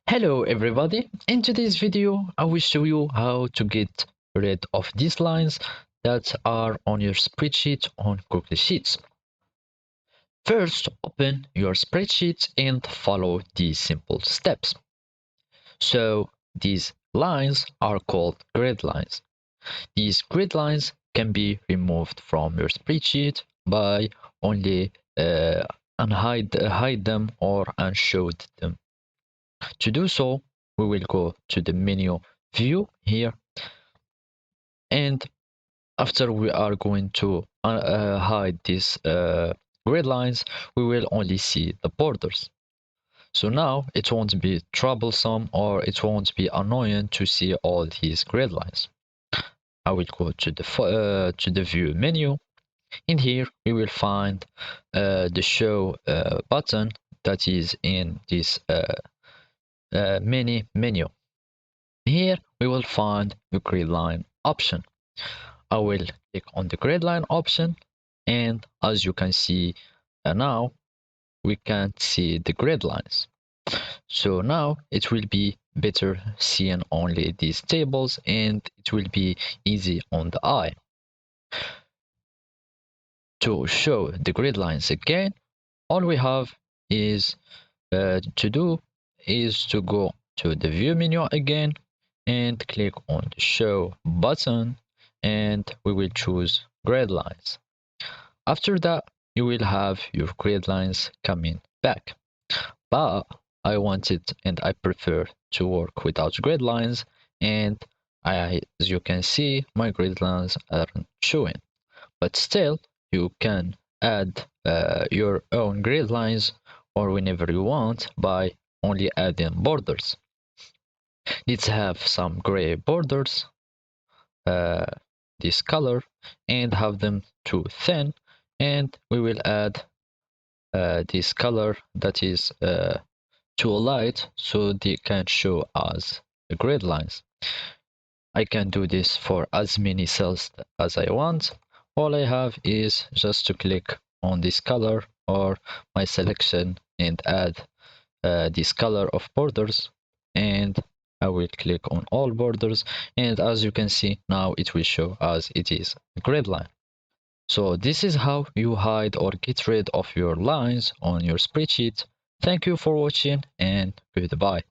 Hello everybody, in today's video I will show you how to get rid of these lines that are on your spreadsheet on Google Sheets. First, open your spreadsheet and follow these simple steps. So these lines are called grid lines. These grid lines can be removed from your spreadsheet by only hide them or unshow them. To do so, we will go to the menu view here, and after we are going to hide these grid lines, we will only see the borders. So now it won't be troublesome or it won't be annoying to see all these grid lines. I will go to the view menu. In here we will find the show button that is in this mini menu. Here we will find the grid line option. I will click on the grid line option, and as you can see now we can't see the grid lines. So now it will be better seeing only these tables and it will be easy on the eye. To show the grid lines again, all we have is to do is to go to the view menu again and click on the show button, and we will choose grid lines. After that, you will have your grid lines coming back. But I wanted and I prefer to work without grid lines, and as you can see, my grid lines aren't showing. But still, you can add your own grid lines or whenever you want by only adding borders. Let's have some gray borders, uh, this color, and have them too thin, and we will add this color that is too light so they can show us the grid lines. I can do this for as many cells as I want. All I have is just to click on this color or my selection and add this color of borders, and I will click on all borders, and as you can see now it will show as it is a grid line. So this is how you hide or get rid of your lines on your spreadsheet. Thank you for watching and goodbye.